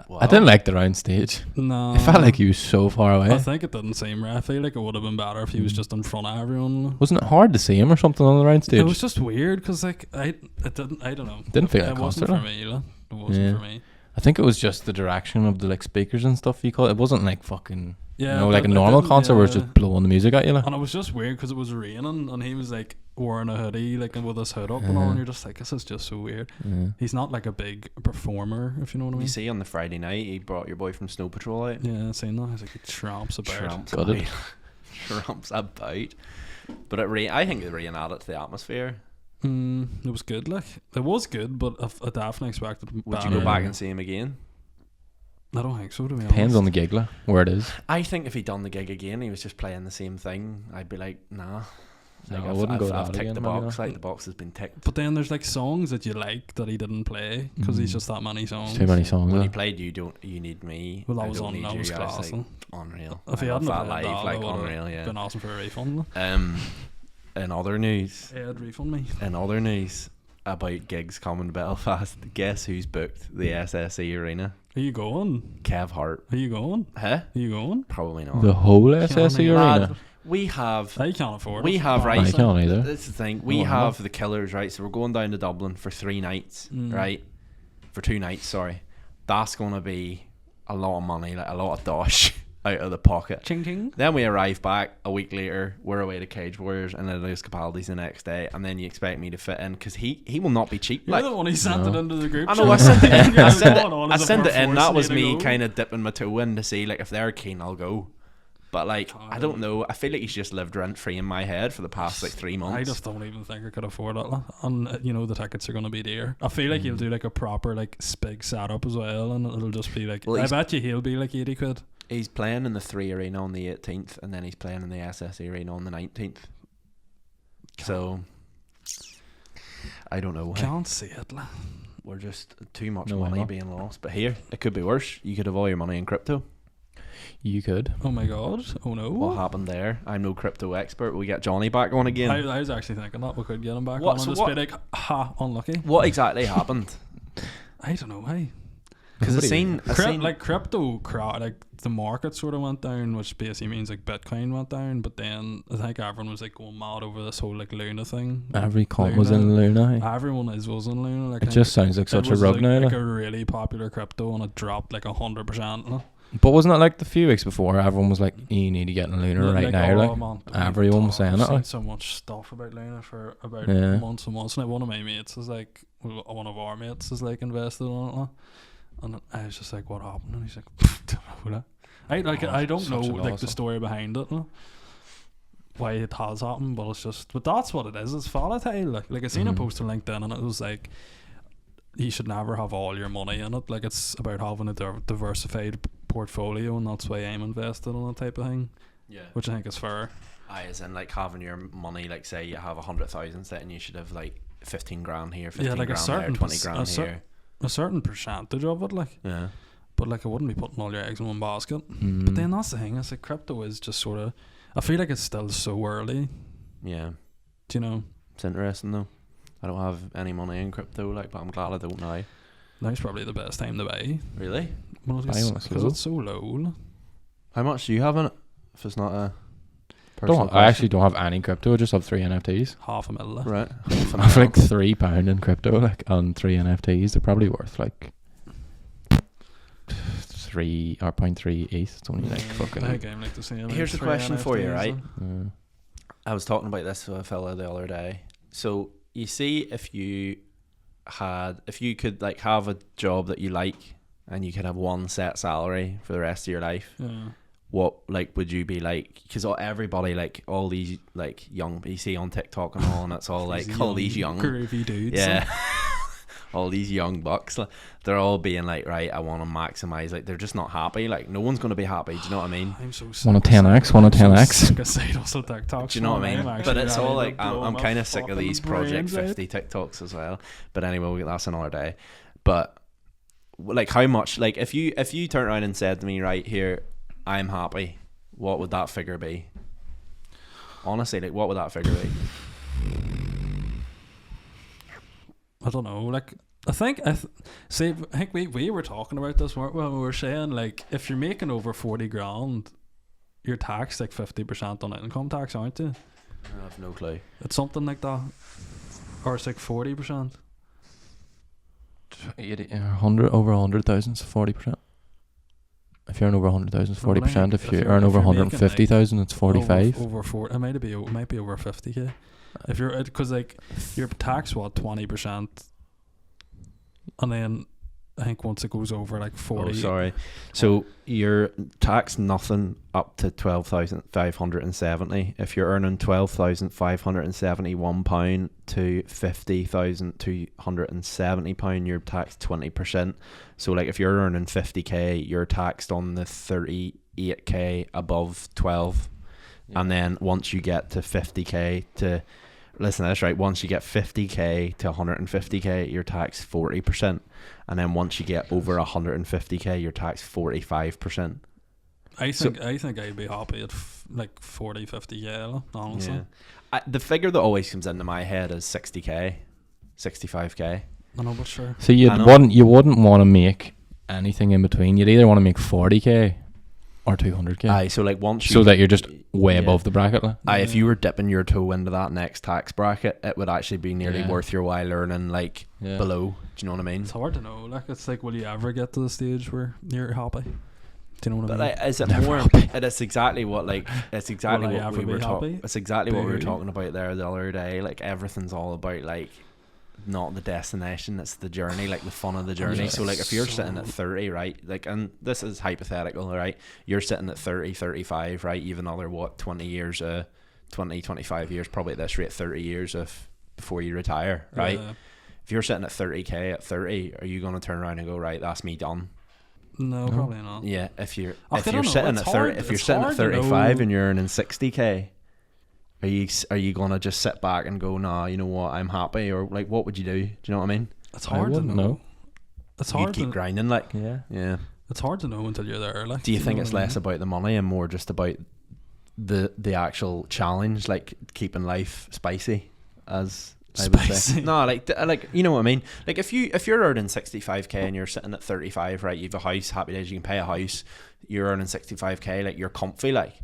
Wow. I didn't like the round stage. No. It felt like he was so far away. I think it didn't seem right. I feel like it would have been better if he was just in front of everyone. Wasn't it hard to see him or something on the round stage? It was just weird because like I don't know. Didn't feel like it a wasn't concert, for me. Like. It wasn't for me. I think it was just the direction of the like speakers and stuff you call it. It wasn't like fucking Yeah, like a it normal didn't- concert where it's yeah. just blowing the music at you. Like. And it was just weird because it was raining and he was like wearing a hoodie like with his hood up and all, and you're just like, this is just so weird. Yeah. He's not like a big performer, if you know what I mean. You see on the Friday night, he brought your boy from Snow Patrol out. Yeah, seen that. He's like he tramps about. Tramps Got it. about. Tramps about. But I think it really added to the atmosphere. It was good. Like it was good, but I definitely expected. Would you better. go back and see him again? I don't think so. To be honest, Depends on the gig, like, where it is. I think if he'd done the gig again, he was just playing the same thing, I'd be like, nah. No, Like I wouldn't go I've that ticked again, the maybe box. not. Like the box has been ticked. But then there's like songs that you like that he didn't play because he's just that many songs. It's too many songs. When he like. played You Need Me. Well, that I was Don't on. Need That You, was I class. like, Like, unreal. if he I hadn't love played that live, that, like I would've unreal, yeah. been asking for a refund. In other news, Ed, refund me. about gigs coming to Belfast, guess who's booked the SSE Arena? Are you going? Kev Hart. Are you going? Huh? Are you going? Probably not. The whole SSE Can't arena. Lad, we have I can't afford We it. have, right. I can't either. This is the thing. We Oh, have the Killers, right? So we're going down to Dublin for 3 nights, right? For 2 nights, sorry. That's going to be a lot of money, like a lot of dosh out of the pocket. Ching ching. Then we arrive back a week later. We're away to Cage Warriors and then Lewis Capaldi's the next day. And then you expect me to fit in because he will not be cheap. You're Like, the one who sent it into the group. I know, I chat. sent it in. You're I sent going on it, I as if sent we're it in. That forcing was you to me go. kind of dipping my toe in to see, like, if they're keen, I'll go. But, like, I don't know. I feel like he's just lived rent-free in my head for the past, like, 3 months. I just don't even think I could afford it. Like. And you know the tickets are going to be dear. I feel like he'll do like a proper like big setup as well, and it'll just be like. Well, I he's- bet you he'll be like 80 quid. He's playing in the 3 Arena on the 18th, and then he's playing in the SSE Arena on the 19th. So, I don't know. Can't see it. Like. We're just too much No, money not. being lost. But here, it could be worse. You could have all your money in crypto. You could. Oh my god. Oh no. What happened there? I'm no crypto expert. We get Johnny back on again. I was actually thinking that we could get him back What- on and so just what- be like, ha, unlucky. What exactly happened? I don't know. Hey. Because I Nobody- seen Like crypto, like the market sort of went down, which basically means like Bitcoin went down. But then I think everyone was like going mad over this whole like Luna thing. Every comp was in Luna. Everyone was in Luna. Like, It just sounds like such a rug now. like Like. a really popular crypto, and it dropped like 100%. But wasn't it like the few weeks before everyone was like, you need to get in Luna right now? Like, man, everyone was saying I've it, seen like. so much stuff about Luna for about Yeah. months and months. And one of my mates is like, one of our mates is like invested on it. Like. And I was just like, what happened? And he's like, don't know. I don't know such a like loss. the story behind it. Like, why it has happened, but it's just, but that's what it is. It's volatile. Like I seen a post on LinkedIn, and it was like, you should never have all your money in it. Like it's about having a diversified portfolio, and that's why I'm invested in that type of thing. Yeah. Which I think is fair. As in, like, having your money, like, say you have 100,000 set and you should have, like, 15 grand here, 15 like a grand certain there, 20 perc- grand a here. A certain percentage of it, like, Yeah. but like I wouldn't be putting all your eggs in one basket. Mm. But then that's the thing. It's like crypto is just sort of. I feel like it's still so early. Yeah. Do you know? It's interesting, though. I don't have any money in crypto, like, but I'm glad I don't now. Now's probably the best time to buy. Really? Well, Buy when it's because low. it's so low. How much do you have in it? If it's not a personal I actually don't have any crypto. I just have 3 NFTs. $500,000. Right. I have like £3 in crypto, like, on 3 NFTs. They're probably worth like 3 or 0.3 ETH. It's only like fucking. I think I'm like the same. Here's the Three question for you, NFTs, right? uh, I was talking about this with a fella the other day. So you see, if you could like have a job that you like, and you could have one set salary for the rest of your life, Yeah. what like would you be like? Because everybody, like all these like young, you see on TikTok and all, and it's all like all these young, groovy dudes. yeah. all these young bucks, like, they're all being like, right, I want to maximize. Like, they're just not happy. Like, no one's going to be happy. Do you know what I mean? I'm so sick. One of 10x, one of 10x. Sick of side hustle TikToks. Do you know what I mean? But it's all like, I'm kind of sick of these Project Project 50 TikToks as well. But anyway, that's another day. But like, how much? Like, if you turn around and said to me, right here, I'm happy, what would that figure be? Honestly, like, what would that figure be? I don't know. Like, I think we were talking about this, weren't we? We were saying, like, if you're making over 40 grand, you're taxed like 50% on income tax, aren't you? I have no clue. It's something like that, or it's like 40%. 100 over 100,000 is 40%. If you earn over 100,000, it's 40%. If you earn over if you're 150,000, it's 45. Over 40, it might be over 50k. If you're, because like you're taxed 20%, and then I think once it goes over like 40. Oh, sorry. So you're taxed nothing up to 12,570. If you're earning £12,571 to £50,270, you're taxed 20%. So like if you're earning 50k, you're taxed on the 38k above 12. Yeah. And then once you get to 50k to, listen to this, right? Once you get 50k to 150k, you're taxed 40%. And then once you get over 150k, you're taxed 45%. I think I'd be happy at like 40, 50k, honestly. Yeah. The figure that always comes into my head is 60k, 65k. I know, but sure. So you wouldn't want to make anything in between. You'd either want to make 40k or 200k. Aye, so like once you, so that you're just way above the bracket. Like. Aye, if you were dipping your toe into that next tax bracket, it would actually be nearly worth your while earning like below. Do you know what I mean? It's hard to know. Like, it's like, will you ever get to the stage where you're happy? Do you know what I mean? Like, is it more? It's exactly what like. It's exactly what we were talking. It's exactly what we were talking about there the other day. Like, everything's all about like, not the destination, it's the journey, like the fun of the journey. So like if you're sitting at 30, right, like, and this is hypothetical, right, you're sitting at 30, 35, right, you've another 20 years, 25 years, probably at this rate 30 years before you retire, right? If you're sitting at 30k at 30, are you going to turn around and go, right, that's me done? No, probably not. Yeah, if you're sitting at 30, if you're sitting at 35 and you're earning 60k, Are you gonna just sit back and go, nah, you know what, I'm happy, or like, what would you do? Do you know what I mean? It's hard to know. It's hard. You'd keep grinding, like, yeah. It's hard to know until you're there. Like, do you think it's less about the money and more just about the actual challenge, like keeping life spicy, as I would say? No, like you know what I mean. Like if you're earning 65k and you're sitting at 35, right? You've a house, happy days, you can pay a house. You're earning 65k, like you're comfy, like.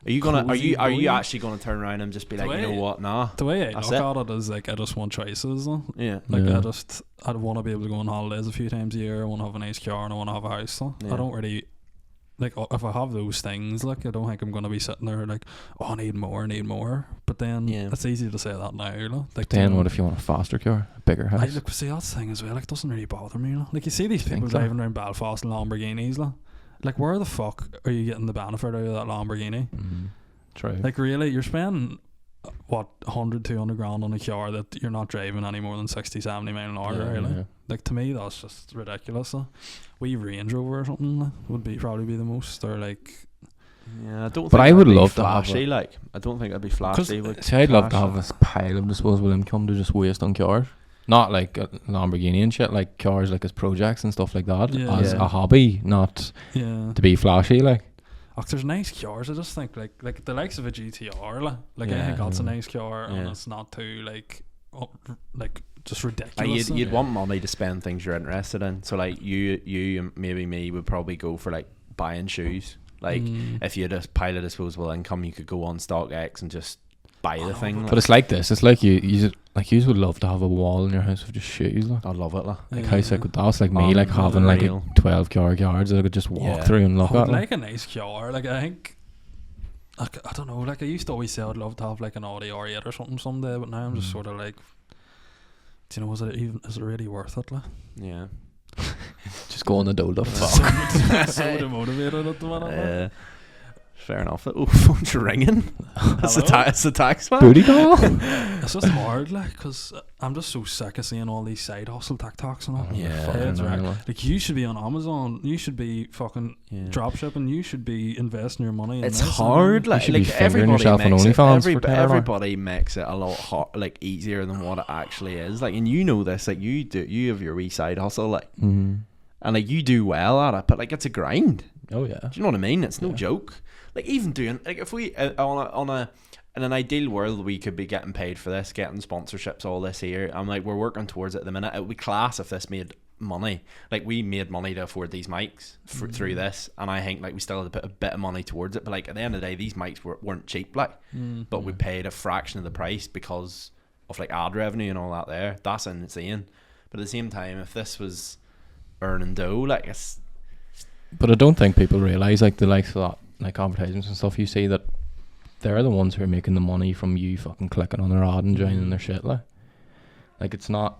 Are you actually gonna turn around and just be like, you know what, nah? The way I look at it is like, I just want choices. Yeah. Like I want to be able to go on holidays a few times a year. I want to have a nice car and I want to have a house. I don't really like, if I have those things, like, I don't think I'm gonna be sitting there like, oh, I need more. But then it's easy to say that now. Like, then what if you want a faster car, a bigger house? See, that's the thing as well. Like, it doesn't really bother me. Like, you see these people driving around Belfast in Lamborghinis, like, where the fuck are you getting the benefit out of that Lamborghini? True. Like, really, you're spending 100, 200 grand on a car that you're not driving any more than 60, 70 mile an hour, really. Yeah. Like, to me, that's just ridiculous. We Range Rover or something would probably be the most, or like. Yeah, I don't. But I would love to have flashy. Like, I don't think it'd be flashy. See, I'd love to have this pile of disposable income to just waste on cars. Not like a Lamborghini and shit, like cars like as projects and stuff like that, as a hobby, not to be flashy. Like, there's nice cars. I just think like the likes of a GTR, like I think that's a nice car, and it's not too like just ridiculous. You'd want money to spend things you're interested in. So like you and maybe me would probably go for like buying shoes. Like if you had a pile of disposable income, you could go on StockX and just buy the thing. But it's like this. It's like you would love to have a wall in your house of just shoes. Like. I'd love it. Like how sick would that? It's like me, like having like 12 car yards that I could just walk through and look at. Like a nice car. Like, I think, I don't know. Like, I used to always say I'd love to have like an Audi R8 or something someday, but now I'm just sort of like, do you know, is it really worth it? Like? Yeah. Just go on the dole up. So demotivated at the minute. Fair enough. Oh, phone's ringing. It's the tax man. Booty call. It's just hard, like, because I'm just so sick of seeing all these side hustle TikToks and all. Yeah. Heads Fucking wreck. hell. Like, you should be on Amazon. You should be fucking drop shipping. You should be investing your money in It's this. hard. You should be Like fingering everybody yourself on makes it. OnlyFans for $10. Everybody makes it a lot like easier than what it actually is. Like, and you know this. Like, you have your wee side hustle. Like, Mm. and like you do well at it, but like it's a grind. Oh yeah. Do you know what I mean? It's no Yeah. joke. Like, even doing, like, if we in an ideal world, we could be getting paid for this, getting sponsorships, all this here. I'm like, we're working towards it at the minute. It would be class if this made money. Like, we made money to afford these mics through this, and I think like we still had to put a bit of money towards it. But like at the end of the day, these mics weren't cheap. Like, but we paid a fraction of the price because of like ad revenue and all that. There, that's insane. But at the same time, if this was earning dough, like it's. But I don't think people realise, like, the likes of that, like advertisements and stuff, you see that they're the ones who are making the money from you fucking clicking on their ad and joining their shit. Like it's not,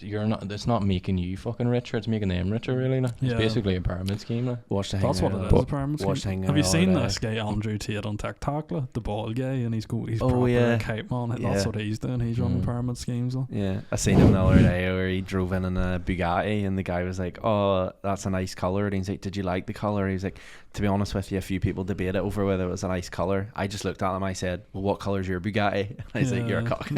it's not making you fucking richer, it's making them richer, really. Like. It's Yeah. basically a pyramid scheme. Like. Watch the That's what it is. But- A pyramid scheme. watch the thing Have you the seen other this day. guy Andrew Tate on TikTok, like, the bald guy, and he's Oh, proper yeah. a cape man. That's Yeah. what he's doing. He's running pyramid schemes. Like. Yeah, I seen him the other day where he drove in a Bugatti and the guy was like, "Oh, that's a nice color." And he's like, "Did you like the color?" He's like, "To be honest with you, a few people debated over whether it was a nice color. I just looked at him. I said, well, what color's your Bugatti?" And he's like, "You're a cock."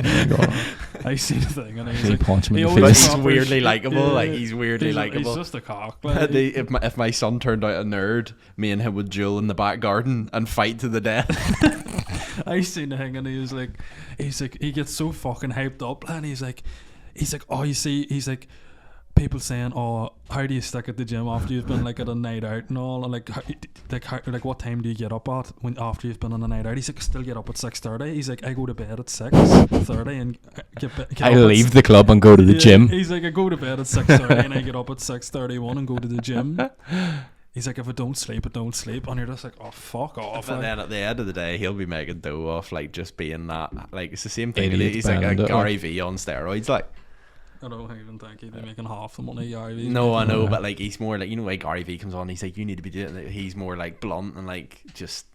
I seen the thing, and he's He like, punched him he in the always But face. he's proper weirdly shit. likable. Yeah. Like, he's weirdly he's likable. just a cock. Like, If my son turned out a nerd, me and him would duel in the back garden and fight to the death. I seen the thing, and he's like, he gets so fucking hyped up, and he's like, oh, you see, he's like, people saying, oh, how do you stick at the gym after you've been like at a night out and all, and like what time do you get up at when after you've been on a night out? He's like, still get up at 6:30. He's like, I go to bed at 6:30 and get I up at leave the club and go to the Yeah, gym. He's like, I go to bed at 6:30 and I get up at 6:31 and go to the gym. He's like, if I don't sleep, I don't sleep. And you're just like, oh, fuck off. But Like, then at the end of the day, he'll be making dough off like just being that. Like, it's the same thing. Idiot He's like a bandit, Gary V on steroids. Like, I don't even think he'd be making half the money Gary. no, I know, Yeah. but like he's more like, you know, like Gary V comes on, he's like, you need to be doing it. He's more like blunt and like just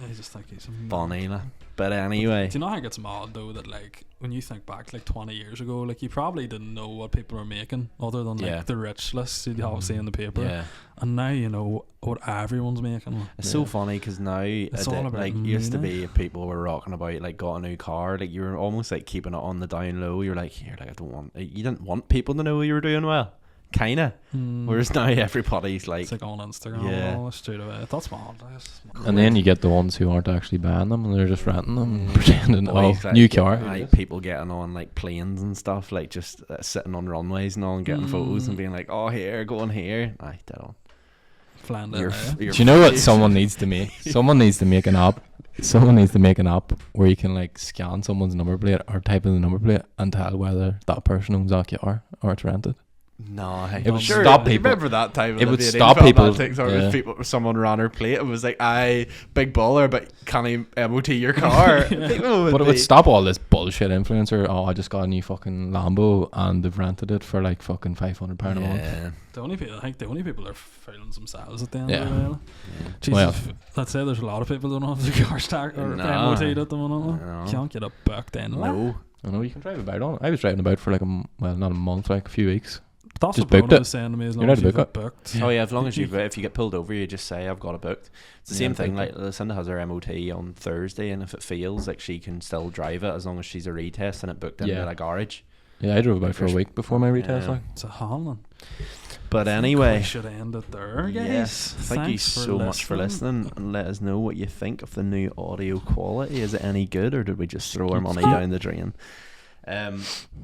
I just think he's funny. Like. But anyway, Do you know how it gets mad though that like when you think back like 20 years ago, like you probably didn't know what people were making other than like Yeah. the rich lists you'd have see in the paper, yeah, and now you know what everyone's making. Like. it's so funny because now It's all about like used to money. be if people were rocking about like got a new car, like you were almost like keeping it on the down low. You're like, here, like I don't want, you didn't want people to know you were doing well, kinda. Whereas now everybody's like, It's like on Instagram Yeah. and all straight away. That's mad. That's And then you get the ones who aren't actually buying them and they're just renting them and Mm. pretending, boys, oh, like, new car. like people getting on like planes and stuff, like just sitting on runways and all and getting photos and being like, oh, here, go on here. Aye, dead on. flying You're, down there. you're Do you know what someone needs to make? Someone needs to make an app. Someone needs to make an app where you can like scan someone's number plate or type in the number plate and tell whether that person owns that car or it's rented. No, hey, It would sure, stop you people. Remember that time? It would Olivia stop Dean people, filmed that TikTok yeah. with people, someone ran her plate and was like, "I big baller, but can he MOT your car?" People But it be- would stop all this bullshit influencer. Oh, I just got a new fucking Lambo and they've rented it for like fucking £500 a month. Yeah. I think the only people are fooling themselves at the end Yeah. of the day. like. Jesus, Well. let's say there's a lot of people don't have the car stack or No. MOT'd at the moment. No. Can't get a booked in. like. No, I know you can drive about on it. I was driving about for like not a month, like a few weeks. That's Just what booked Bruno it. was saying to me. As You're long as allowed to you've book it booked. oh yeah, as long as You- if you get pulled over, you just say, "I've got it booked." It's the Yeah, same thing. booked Like Lucinda has her MOT on Thursday, and if it fails, like she can still drive it as long as she's a retest and it booked into Yeah. a garage. Yeah, I drove about for a week before my retest. Yeah. Like. It's a Holland. But anyway, we should end it there, guys. yes, thank you Thanks so much for listening, and let us know what you think of the new audio quality. Is it any good, or did we just throw our money down the drain? Oh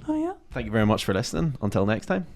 yeah. Thank you very much for listening. Until next time.